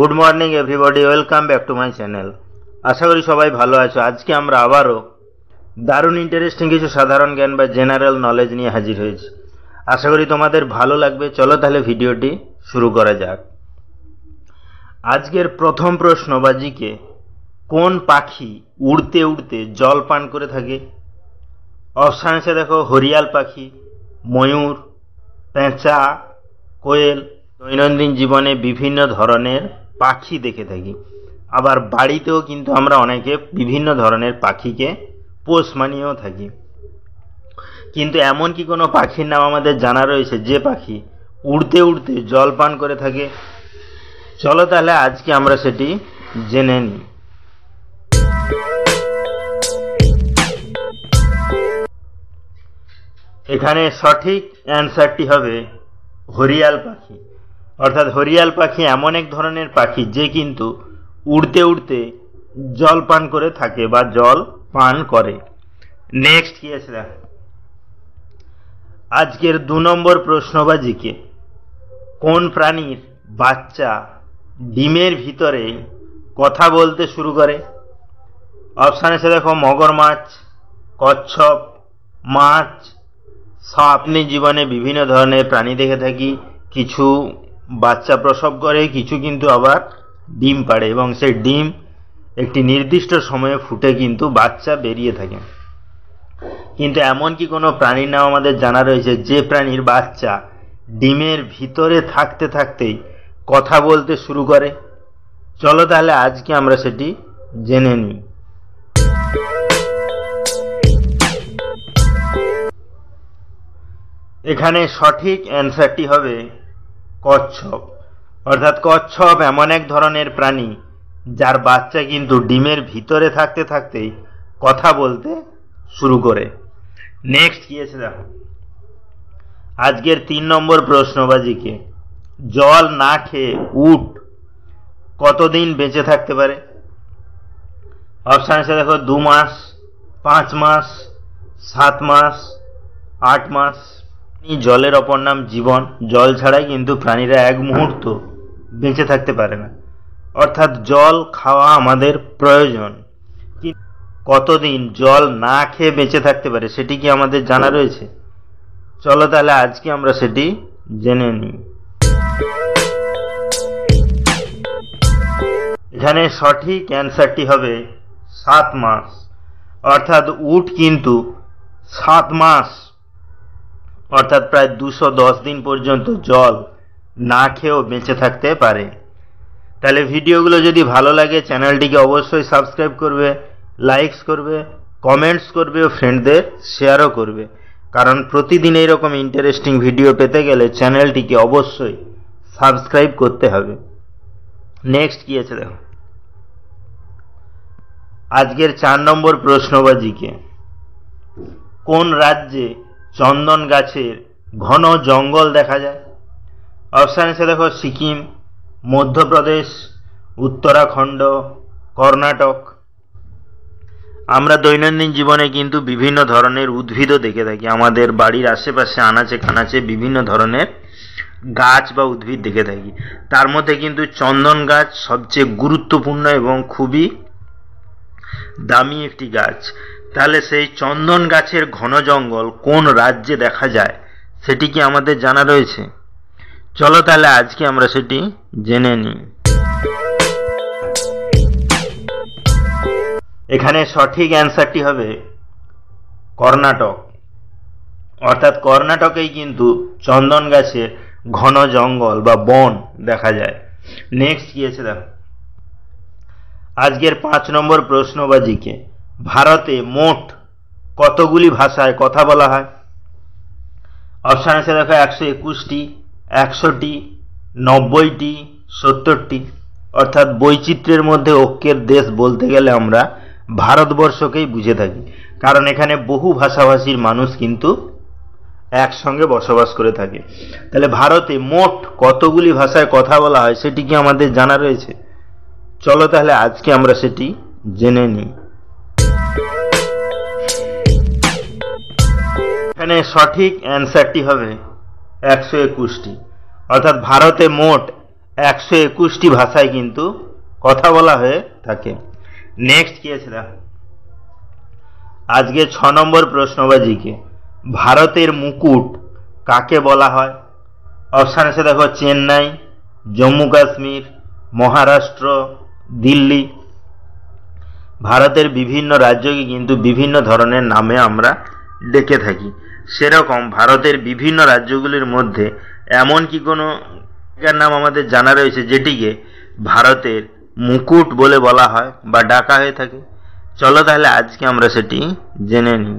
Good morning everybody, welcome back to my channel. आशा करी सबाई भालो आछो। आज के आमरा आबारो दारुण इंटारेस्टिंग किछु साधारण ज्ञान बा जेनारेल नलेज निये हाजिर हयेछि। आशा करी तोमादेर भालो लागबे। चलो ताहले भिडियोटी शुरू करा जाक। आजकेर प्रथम प्रश्न बा जिके, कोन पाखी उड़ते उड़ते जल पान करे थाके? অপশান আছে দেখো, হরিয়াল পাখি, ময়ূর, পেঁচা, কোয়েল। দৈনন্দিন জীবনে বিভিন্ন ধরনের পাখি দেখে থাকি, আবার বাড়িতেও কিন্তু আমরা অনেকে বিভিন্ন ধরনের পাখিকে পোষ মানিয়েও থাকি। কিন্তু এমন কি কোনো পাখির নাম আমাদের জানা রয়েছে যে পাখি উড়তে উড়তে জল পান করে থাকে? চলো তাহলে আজকে আমরা সেটি জেনে নিই। এখানে সঠিক অ্যান্সারটি হবে হরিয়াল পাখি। অর্থাৎ হরিয়াল পাখি এমন এক ধরনের পাখি যে কিন্তু উড়তে উড়তে জল পান করে থাকে বা জল পান করে। নেক্সট কি আছে দেখো, আজকের 2 নম্বর প্রশ্নবাজিকে, কোন প্রাণীর বাচ্চা ডিমের ভিতরে কথা বলতে শুরু করে? অপশান আছে দেখো, মগর মাছ, কচ্ছপ, মাছ, সাপ। আপনি জীবনে বিভিন্ন ধরনের প্রাণী দেখে থাকি, কিছু বাচ্চা প্রসব করে, কিছু কিন্তু আবার ডিম পাড়ে এবং সেই ডিম একটি নির্দিষ্ট সময়ে ফুটে কিন্তু বাচ্চা বেরিয়ে থাকে। কিন্তু এমন কি কোনো প্রাণীর নাম আমাদের জানা রয়েছে যে প্রাণীর বাচ্চা ডিমের ভিতরে থাকতে থাকতেই কথা বলতে শুরু করে? চলো তাহলে আজকে আমরা সেটি জেনে নিই। এখানে সঠিক অ্যান্সারটি হবে কচ্ছপ। অর্থাৎ কচ্ছপ এমন এক ধরনের প্রাণী যার বাচ্চা কিন্তু ডিমের ভিতরে থাকতে থাকতেই কথা বলতে শুরু করে। নেক্সট কি আছে দেখো, আজকের 3 নম্বর প্রশ্নবাজিকে, জল না খেয়ে উট কতদিন বেঁচে থাকতে পারে? অপশান আছে দেখো, 2 মাস, 5 মাস, 7 মাস, 8 মাস। জলের অপর নাম জীবন। জল ছাড়াই কিন্তু প্রাণীরা এক মুহূর্ত বেঁচে থাকতে পারে না। অর্থাৎ জল খাওয়া আমাদের প্রয়োজন। কতদিন জল না খেয়ে বেঁচে থাকতে পারে সেটি কি আমাদের জানা রয়েছে? চলো তাহলে আজকে আমরা সেটি জেনে নিই। এখানে সঠিক অ্যান্সারটি হবে 7 মাস। অর্থাৎ উট কিন্তু 7 মাস অর্থাৎ প্রায় 210 দিন পর্যন্ত জল না খেয়েও বেঁচে থাকতে পারে। তাহলে ভিডিওগুলো যদি ভালো লাগে চ্যানেলটিকে অবশ্যই সাবস্ক্রাইব করবে, লাইকস করবে, কমেন্টস করবে ও ফ্রেন্ডদের শেয়ারও করবে। কারণ প্রতিদিন এইরকম ইন্টারেস্টিং ভিডিও পেতে গেলে চ্যানেলটিকে অবশ্যই সাবস্ক্রাইব করতে হবে। নেক্সট কি আছে দেখো, আজকের 4 নম্বর প্রশ্নবাজিকে, কোন রাজ্যে চন্দন গাছের ঘন জঙ্গল দেখা যায়? অপশান আছে দেখো, সিকিম, মধ্যপ্রদেশ, উত্তরাখণ্ড, কর্ণাটক। আমরা দৈনন্দিন জীবনে কিন্তু বিভিন্ন ধরনের উদ্ভিদও দেখে থাকি। আমাদের বাড়ির আশেপাশে আনাচে কানাচে বিভিন্ন ধরনের গাছ বা উদ্ভিদ দেখে থাকি। তার মধ্যে কিন্তু চন্দন গাছ সবচেয়ে গুরুত্বপূর্ণ এবং খুবই দামি একটি গাছ। তাহলে সেই চন্দন গাছের ঘন জঙ্গল কোন রাজ্যে দেখা যায় সেটি কি আমাদের জানা রয়েছে? চলো তাহলে আজকে আমরা সেটি জেনে নিই। এখানে সঠিক অ্যান্সারটি হবে কর্ণাটক। অর্থাৎ কর্ণাটকেই কিন্তু চন্দন গাছের ঘন জঙ্গল বা বন দেখা যায়। নেক্সট কি আছে দেখো, আজকের 5 নম্বর প্রশ্নবাজিকে, ভারতে মোট কতগুলি ভাষায় কথা বলা হয়? অপশান আছে দেখো, 121টি, 100টি, 90টি, 70টি। অর্থাৎ বৈচিত্র্যের মধ্যে ঐক্যের দেশ বলতে গেলে আমরা ভারতবর্ষকেই বুঝে থাকি। কারণ এখানে বহু ভাষাভাষীর মানুষ কিন্তু একসঙ্গে বসবাস করে থাকে। তাহলে ভারতে মোট কতগুলি ভাষায় কথা বলা হয় সেটি কি আমাদের জানা রয়েছে? চলো তাহলে আজকে আমরা সেটি জেনে নিই। এখানে সঠিক অ্যান্সারটি হবে 121টি। অর্থাৎ ভারতে মোট 121টি ভাষায় কিন্তু কথা বলা হয়ে থাকে। নেক্সট কি আছে দেখো, আজকে 6 নম্বর প্রশ্ন বা জিকে, ভারতের মুকুট কাকে বলা হয়? অপশান আছে দেখো, চেন্নাই, জম্মু কাশ্মীর, মহারাষ্ট্র, দিল্লি। ভারতের বিভিন্ন রাজ্যকে কিন্তু বিভিন্ন ধরনের নামে আমরা ডেকে থাকি। সেরকম ভারতের বিভিন্ন রাজ্যগুলির মধ্যে এমন কি কোনো জায়গার নাম আমাদের জানা রয়েছে যেটিকে ভারতের মুকুট বলে বলা হয় বা ডাকা হয়ে থাকে? চলো তাহলে আজকে আমরা সেটি জেনে নিই।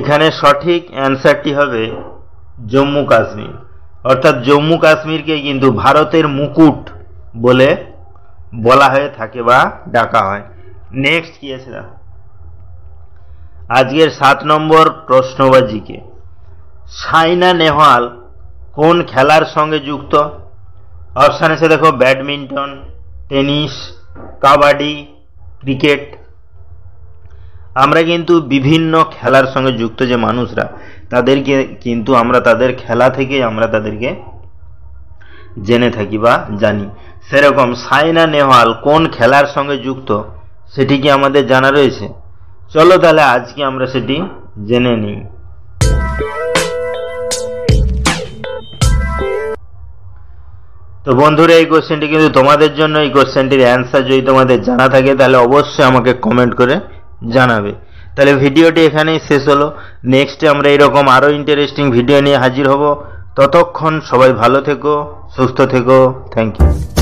এখানে সঠিক অ্যান্সারটি হবে জম্মু কাশ্মীর। অর্থাৎ জম্মু কাশ্মীরকে কিন্তু ভারতের মুকুট বলে বলা হয়ে থাকে বা ডাকা হয়। নেক্সট কি আছে, আজকের 7 নম্বর প্রশ্ন বা জিকে, সাইনা নেহওয়াল কোন খেলার সঙ্গে যুক্ত? অপশান আছে দেখো, ব্যাডমিন্টন, টেনিস, কাবাডি, ক্রিকেট। আমরা কিন্তু বিভিন্ন খেলার সঙ্গে যুক্ত যে মানুষরা, তাদেরকে কিন্তু আমরা তাদের খেলা থেকেই আমরা তাদেরকে জেনে থাকি বা জানি। সেরকম সাইনা নেহওয়াল কোন খেলার সঙ্গে যুক্ত সেটি কি আমাদের জানা রয়েছে? চলো তাহলে আজকে আমরা সেটি জেনে নিই। তো বন্ধুরা, এই কোশ্চেনটি কিন্তু তোমাদের জন্য। এই কোশ্চেনটির অ্যান্সার যদি তোমাদের জানা থাকে তাহলে অবশ্যই আমাকে কমেন্ট করে জানাবে। তাহলে ভিডিওটি এখানেই শেষ হলো। নেক্সটে আমরা এরকম আরও ইন্টারেস্টিং ভিডিও নিয়ে হাজির হব। ততক্ষণ সবাই ভালো থেকো, সুস্থ থেকো। Thank you.